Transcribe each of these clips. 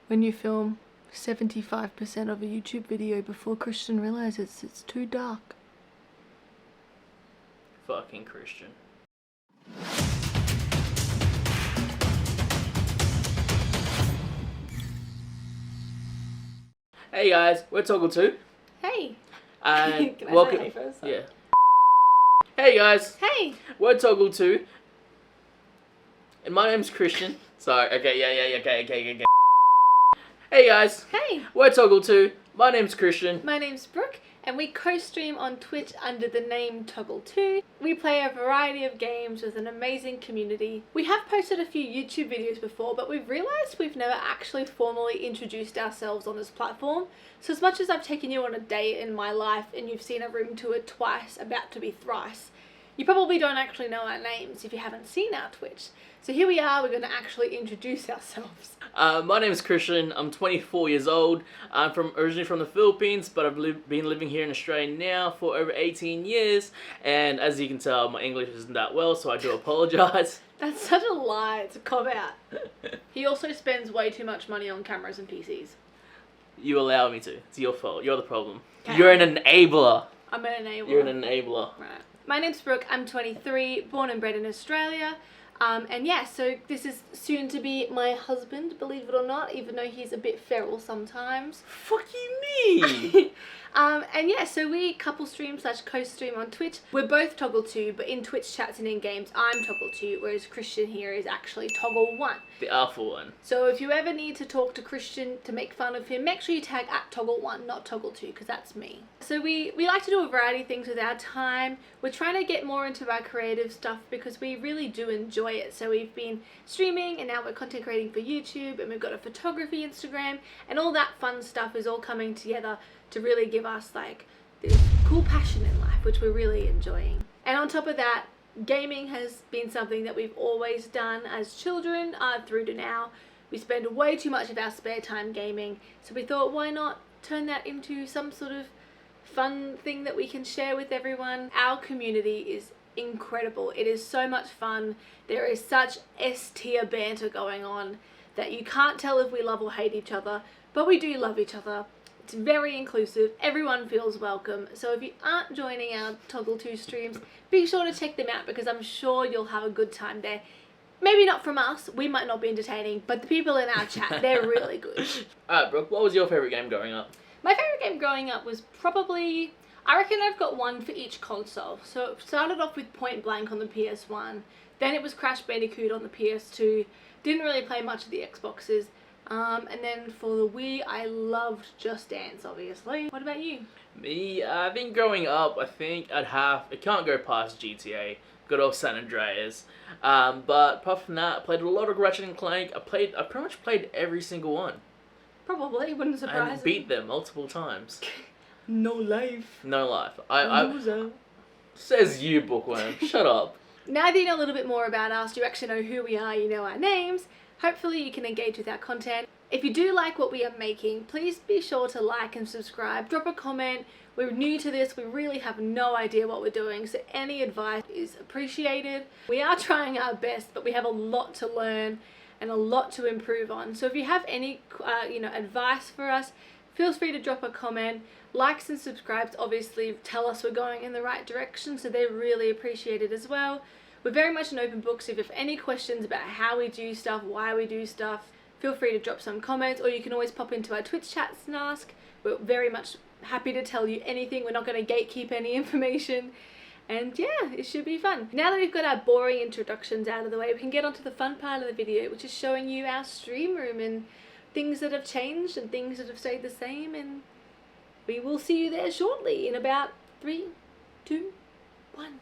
when you film 75% of a YouTube video before Christian realizes it's too dark. Fucking Christian. Hey guys, we're ToggleTwo. Hey. And Can I welcome. say hey first? Yeah. Hey guys. Hey. We're ToggleTwo. And my name's Christian. Sorry. Okay. Yeah. Okay. Hey guys. Hey. We're ToggleTwo. My name's Christian. My name's Brooke, and we co-stream on Twitch under the name ToggleTwo. We play a variety of games with an amazing community. We have posted a few YouTube videos before, but we've realised we've never actually formally introduced ourselves on this platform. So as much as I've taken you on a day in my life and you've seen a room tour twice, about to be thrice, you probably don't actually know our names if you haven't seen our Twitch. So here we are, we're going to actually introduce ourselves. My name is Christian. I'm 24 years old. I'm originally from the Philippines, but I've been living here in Australia now for over 18 years. And as you can tell, my English isn't that well, so I do apologise. That's such a lie, it's a cop-out. He also spends way too much money on cameras and PCs. You allow me to. It's your fault. You're the problem. Okay. You're an enabler. I'm an enabler. You're an enabler. Right. My name's Brooke, I'm 23, born and bred in Australia. And yeah, so this is soon to be my husband, believe it or not, even though he's a bit feral sometimes. Fuck you me! And yeah, so we couple stream / co-stream on Twitch. We're both ToggleTwo, but in Twitch chats and in games, I'm ToggleTwo, whereas Christian here is actually Toggle1. The alpha one. So if you ever need to talk to Christian to make fun of him, make sure you tag at Toggle1, not Toggle2, because that's me. So we like to do a variety of things with our time. We're trying to get more into our creative stuff because we really do enjoy it. So we've been streaming and now we're content creating for YouTube, and we've got a photography Instagram, and all that fun stuff is all coming together to really give us like this cool passion in life, which we're really enjoying. And on top of that, gaming has been something that we've always done as children through to now. We spend way too much of our spare time gaming, so we thought, why not turn that into some sort of fun thing that we can share with everyone. Our community is incredible. It is so much fun. There is such S-tier banter going on that you can't tell if we love or hate each other, but we do love each other. It's very inclusive, everyone feels welcome, so if you aren't joining our ToggleTwo streams, be sure to check them out because I'm sure you'll have a good time there. Maybe not from us, we might not be entertaining, but the people in our chat, they're really good. Alright, Brooke, what was your favourite game growing up? My favourite game growing up was probably, I reckon I've got one for each console. So it started off with Point Blank on the PS1, then it was Crash Bandicoot on the PS2, didn't really play much of the Xboxes. And then for the Wii, I loved Just Dance, obviously. What about you? Me, I think growing up, I think it can't go past GTA, good old San Andreas. But apart from that, I played a lot of Ratchet and Clank. I pretty much played every single one. Probably, wouldn't surprise me. And beat them multiple times. No life. No life. Loser. Says you, bookworm. Shut up. Now that you know a little bit more about us, you actually know who we are, you know our names. Hopefully you can engage with our content. If you do like what we are making, please be sure to like and subscribe. Drop a comment. We're new to this. We really have no idea what we're doing, so any advice is appreciated. We are trying our best, but we have a lot to learn and a lot to improve on. So if you have any advice for us, feel free to drop a comment. Likes and subscribes obviously tell us we're going in the right direction, so they're really appreciated as well. We're very much an open book, so if you have any questions about how we do stuff, why we do stuff, feel free to drop some comments, or you can always pop into our Twitch chats and ask. We're very much happy to tell you anything. We're not going to gatekeep any information. And yeah, it should be fun. Now that we've got our boring introductions out of the way, we can get onto the fun part of the video, which is showing you our stream room and things that have changed and things that have stayed the same. And we will see you there shortly in about 3, 2, 1.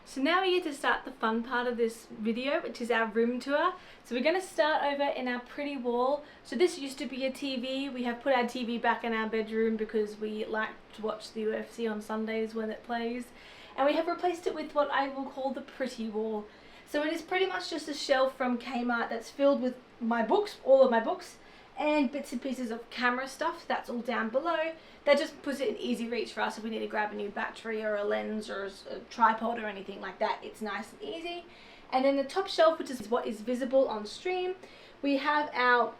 So now we get to start the fun part of this video, which is our room tour. So we're going to start over in our pretty wall. So this used to be a TV. We have put our TV back in our bedroom because we like to watch the UFC on Sundays when it plays. And we have replaced it with what I will call the pretty wall. So it is pretty much just a shelf from Kmart that's filled with my books, all of my books, and bits and pieces of camera stuff. That's all down below. That just puts it in easy reach for us if we need to grab a new battery or a lens or a tripod or anything like that. It's nice and easy. And then the top shelf, which is what is visible on stream, we have our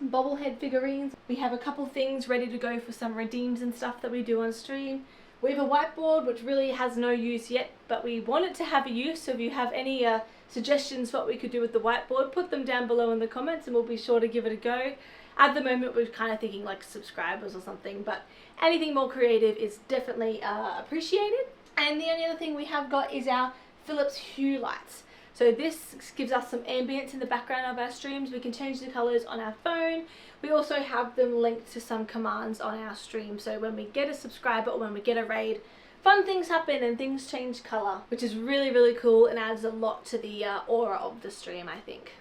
bobblehead figurines. We have a couple things ready to go for some redeems and stuff that we do on stream. We have a whiteboard which really has no use yet, but we want it to have a use, so if you have any suggestions what we could do with the whiteboard, put them down below in the comments and we'll be sure to give it a go. At the moment we're kind of thinking like subscribers or something, but anything more creative is definitely appreciated. And the only other thing we have got is our Philips Hue lights. So this gives us some ambience in the background of our streams. We can change the colours on our phone. We also have them linked to some commands on our stream. So when we get a subscriber or when we get a raid, fun things happen and things change colour, which is really, really cool and adds a lot to the aura of the stream, I think.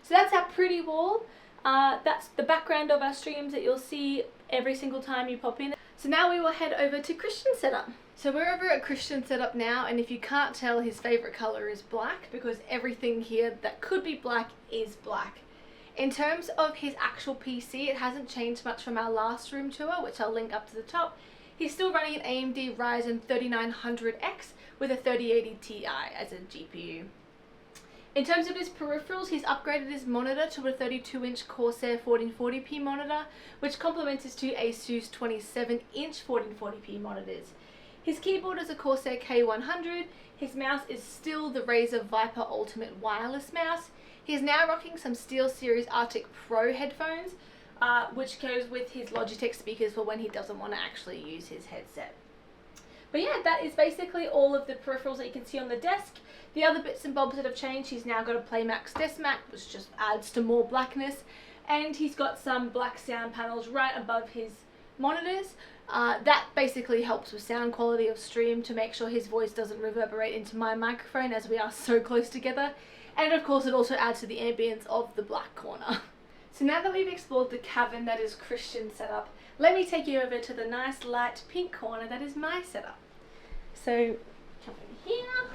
So that's our pretty wall. That's the background of our streams that you'll see every single time you pop in. So now we will head over to Christian's setup. So we're over at Christian's setup now, and if you can't tell, his favourite colour is black because everything here that could be black is black. In terms of his actual PC, it hasn't changed much from our last room tour, which I'll link up to the top. He's still running an AMD Ryzen 3900X with a 3080 Ti as a GPU. In terms of his peripherals, he's upgraded his monitor to a 32-inch Corsair 1440p monitor, which complements his two Asus 27-inch 1440p monitors. His keyboard is a Corsair K100, his mouse is still the Razer Viper Ultimate wireless mouse. He is now rocking some SteelSeries Arctic Pro headphones, which goes with his Logitech speakers for when he doesn't want to actually use his headset. But yeah, that is basically all of the peripherals that you can see on the desk. The other bits and bobs that have changed, he's now got a Playmax desk mat, which just adds to more blackness, and he's got some black sound panels right above his monitors. That basically helps with sound quality of stream to make sure his voice doesn't reverberate into my microphone as we are so close together. And of course it also adds to the ambience of the black corner. So now that we've explored the cavern that is Christian's setup, let me take you over to the nice light pink corner that is my setup. So come over here.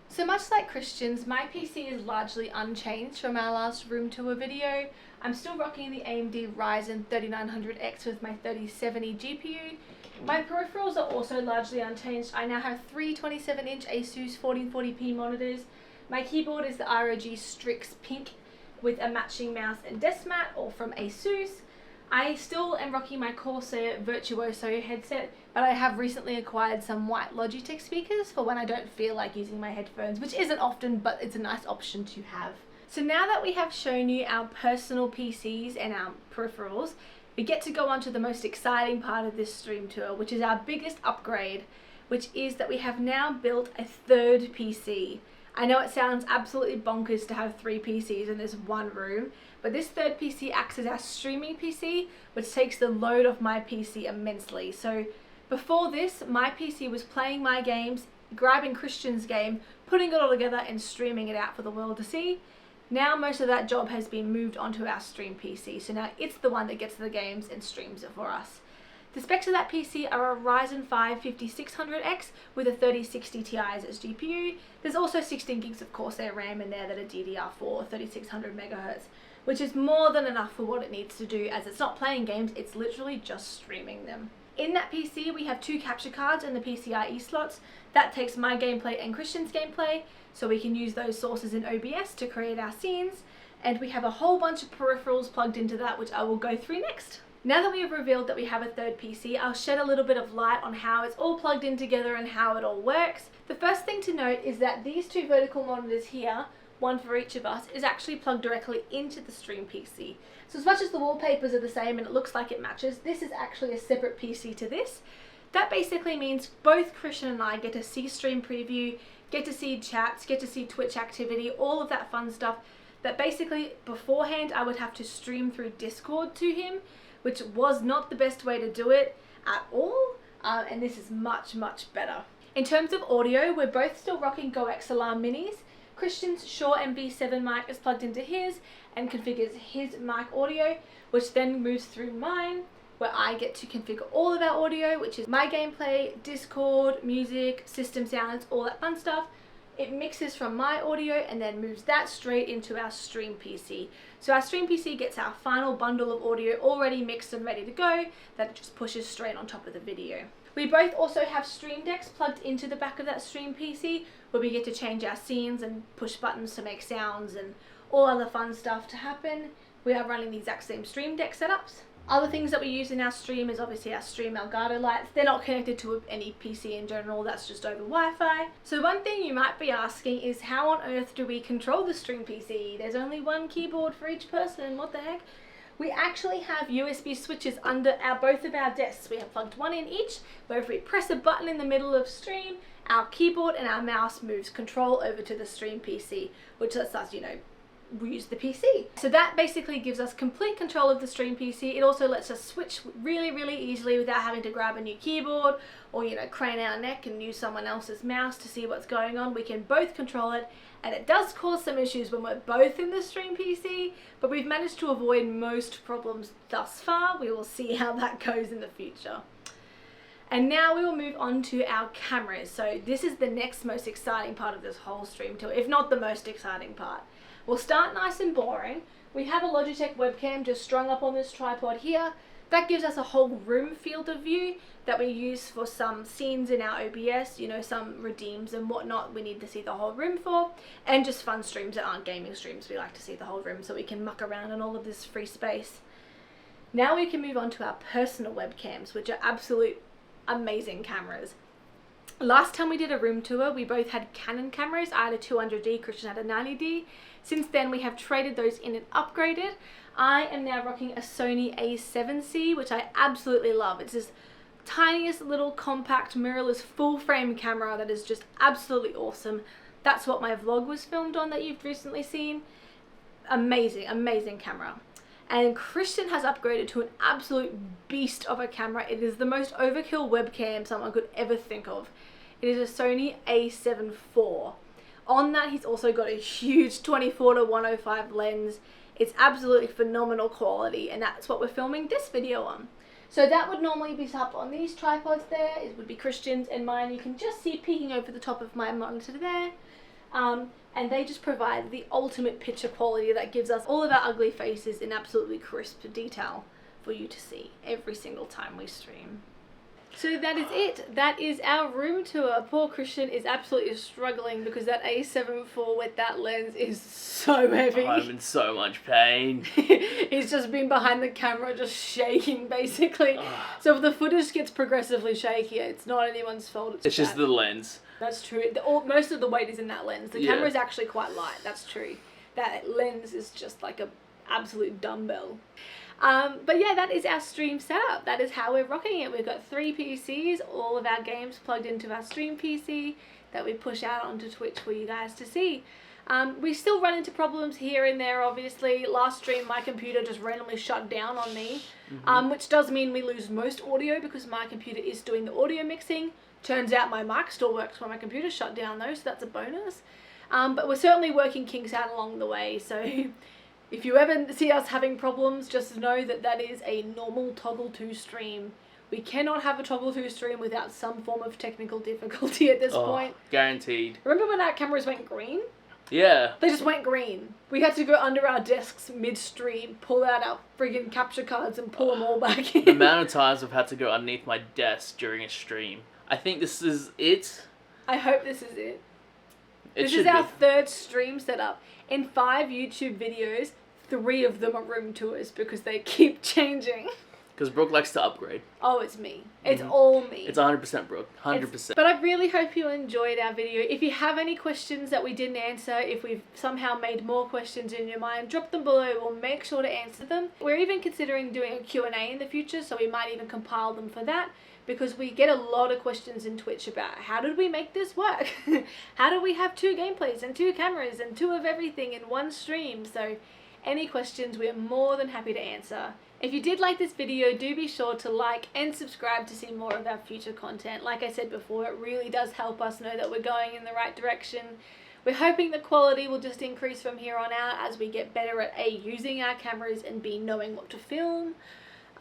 So much like Christian's, my PC is largely unchanged from our last room tour video. I'm still rocking the AMD Ryzen 3900X with my 3070 GPU. My peripherals are also largely unchanged. I now have three 27-inch Asus 1440p monitors. My keyboard is the ROG Strix Pink with a matching mouse and desk mat, all from Asus. I still am rocking my Corsair Virtuoso headset, but I have recently acquired some white Logitech speakers for when I don't feel like using my headphones, which isn't often, but it's a nice option to have. So now that we have shown you our personal PCs and our peripherals, we get to go on to the most exciting part of this stream tour, which is our biggest upgrade, which is that we have now built a third PC. I know it sounds absolutely bonkers to have three PCs in this one room, but this third PC acts as our streaming PC, which takes the load off my PC immensely. So before this, my PC was playing my games, grabbing Christian's game, putting it all together and streaming it out for the world to see. Now most of that job has been moved onto our stream PC, so now it's the one that gets the games and streams it for us. The specs of that PC are a Ryzen 5 5600X with a 3060 Ti as GPU. There's also 16 gigs of Corsair RAM in there that are DDR4 3600 MHz, which is more than enough for what it needs to do, as it's not playing games, it's literally just streaming them. In that PC we have two capture cards in the PCIe slots. That takes my gameplay and Christian's gameplay, so we can use those sources in OBS to create our scenes, and we have a whole bunch of peripherals plugged into that, which I will go through next. Now that we have revealed that we have a third PC, I'll shed a little bit of light on how it's all plugged in together and how it all works. The first thing to note is that these two vertical monitors here, one for each of us, is actually plugged directly into the stream PC. So as much as the wallpapers are the same and it looks like it matches, this is actually a separate PC to this. That basically means both Christian and I get to see stream preview, get to see chats, get to see Twitch activity, all of that fun stuff that basically beforehand I would have to stream through Discord to him, which was not the best way to do it at all, and this is much, much better. In terms of audio, we're both still rocking Go XLR Minis. Christian's Shure MV7 mic is plugged into his and configures his mic audio, which then moves through mine, where I get to configure all of our audio, which is my gameplay, Discord, music, system sounds, all that fun stuff. It mixes from my audio and then moves that straight into our stream PC. So our stream PC gets our final bundle of audio already mixed and ready to go, that it just pushes straight on top of the video. We both also have Stream Decks plugged into the back of that stream PC, where we get to change our scenes and push buttons to make sounds and all other fun stuff to happen. We are running the exact same Stream Deck setups. Other things that we use in our stream is obviously our Stream Elgato lights. They're not connected to any PC in general, that's just over Wi-Fi. So one thing you might be asking is how on earth do we control the Stream PC? There's only one keyboard for each person, what the heck? We actually have USB switches under both of our desks. We have plugged one in each, where if we press a button in the middle of stream, our keyboard and our mouse moves control over to the Stream PC, which lets us, you know, we use the PC. So that basically gives us complete control of the Stream PC. It also lets us switch really easily without having to grab a new keyboard or, you know, crane our neck and use someone else's mouse to see what's going on. We can both control it, and it does cause some issues when we're both in the Stream PC, but we've managed to avoid most problems thus far. We will see how that goes in the future. And now we will move on to our cameras. So this is the next most exciting part of this whole stream tour, if not the most exciting part. We'll start nice and boring. We have a Logitech webcam just strung up on this tripod here. That gives us a whole room field of view that we use for some scenes in our OBS, you know, some redeems and whatnot we need to see the whole room for, and just fun streams that aren't gaming streams. We like to see the whole room so we can muck around in all of this free space. Now we can move on to our personal webcams, which are absolute amazing cameras. Last time we did a room tour, we both had Canon cameras. I had a 200D, Christian had a 90D. Since then, we have traded those in and upgraded. I am now rocking a Sony A7C, which I absolutely love. It's this tiniest little compact mirrorless full frame camera that is just absolutely awesome. That's what my vlog was filmed on that you've recently seen. Amazing camera. And Christian has upgraded to an absolute beast of a camera. It is the most overkill webcam someone could ever think of. It is a Sony A7 IV. On that, he's also got a huge 24-105 lens. It's absolutely phenomenal quality, and that's what we're filming this video on. So that would normally be up on these tripods there. It would be Christian's and mine. You can just see peeking over the top of my monitor there. And they just provide the ultimate picture quality that gives us all of our ugly faces in absolutely crisp detail for you to see every single time we stream. So that is it. That is our room tour. Poor Christian is absolutely struggling because that A7 IV with that lens is so heavy. I'm in so much pain. He's just been behind the camera just shaking basically. So if the footage gets progressively shakier, it's not anyone's fault. It's just the lens. That's true. Most of the weight is in that lens. The camera is actually quite light. That's true. That lens is just like a absolute dumbbell. But yeah, that is our stream setup. That is how we're rocking it. We've got 3 PCs, all of our games plugged into our stream PC that we push out onto Twitch for you guys to see. We still run into problems here and there, obviously. Last stream, my computer just randomly shut down on me, which does mean we lose most audio because my computer is doing the audio mixing. Turns out my mic still works when my computer shut down though, so that's a bonus. But we're certainly working kinks out along the way, so if you ever see us having problems, just know that that is a normal ToggleTwo stream. We cannot have a ToggleTwo stream without some form of technical difficulty at this point. Guaranteed. Remember when our cameras went green? Yeah. They just went green. We had to go under our desks mid-stream, pull out our friggin' capture cards and pull them all back in. The amount of times I've had to go underneath my desk during a stream. I think this is it. I hope this is it. This should is our be. 3rd stream setup. In 5 YouTube videos, 3 of them are room tours because they keep changing. Because Brooke likes to upgrade. Oh, it's me. It's all me. It's 100% Brooke. 100%. But I really hope you enjoyed our video. If you have any questions that we didn't answer, if we've somehow made more questions in your mind, drop them below. We'll make sure to answer them. We're even considering doing a Q&A in the future, so we might even compile them for that, because we get a lot of questions in Twitch about how did we make this work? How do we have 2 gameplays and 2 cameras and 2 of everything in one stream? So any questions, we're more than happy to answer. If you did like this video, do be sure to like and subscribe to see more of our future content. Like I said before, it really does help us know that we're going in the right direction. We're hoping the quality will just increase from here on out as we get better at A, using our cameras, and B, knowing what to film.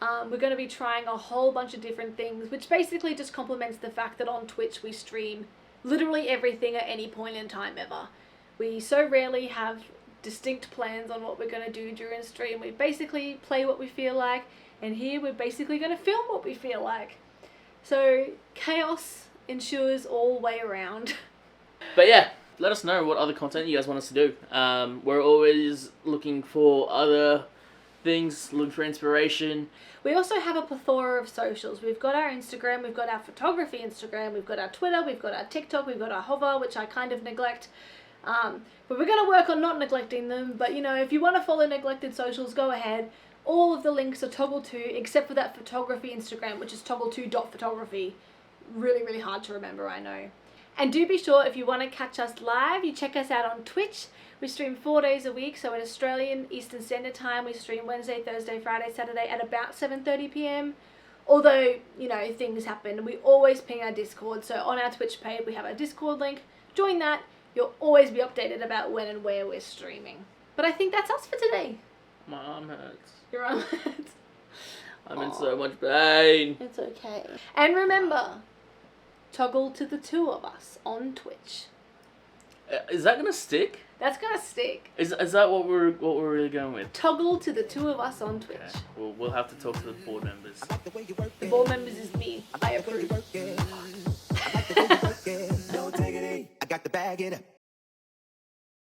We're going to be trying a whole bunch of different things, which basically just complements the fact that on Twitch we stream literally everything at any point in time ever. We so rarely have distinct plans on what we're going to do during stream. We basically play what we feel like, and here we're basically going to film what we feel like. So chaos ensures all way around. But yeah, let us know what other content you guys want us to do. We're always looking for other things, look for inspiration. We also have a plethora of socials. We've got our Instagram, we've got our photography Instagram, we've got our Twitter, we've got our TikTok, we've got our Hover, which I kind of neglect. But we're going to work on not neglecting them. But, you know, if you want to follow neglected socials, go ahead. All of the links are ToggleTwo, except for that photography Instagram, which is ToggleTwo.photography. Really, really hard to remember, I know. And do be sure, if you want to catch us live, you check us out on Twitch. We stream 4 days a week, so in Australian Eastern Standard Time, we stream Wednesday, Thursday, Friday, Saturday at about 7:30 p.m. Although, you know, things happen. We always ping our Discord, so on our Twitch page, we have our Discord link. Join that. You'll always be updated about when and where we're streaming. But I think that's us for today. My arm hurts. Your arm hurts. I'm in so much pain. It's okay. And remember, toggle to the two of us on Twitch. Is that gonna stick? That's gonna stick. Is that what we're really going with? Toggle to the two of us on Twitch. Okay. Well, we'll have to talk to the board members. The board members is me. I approve. I got the bag it up.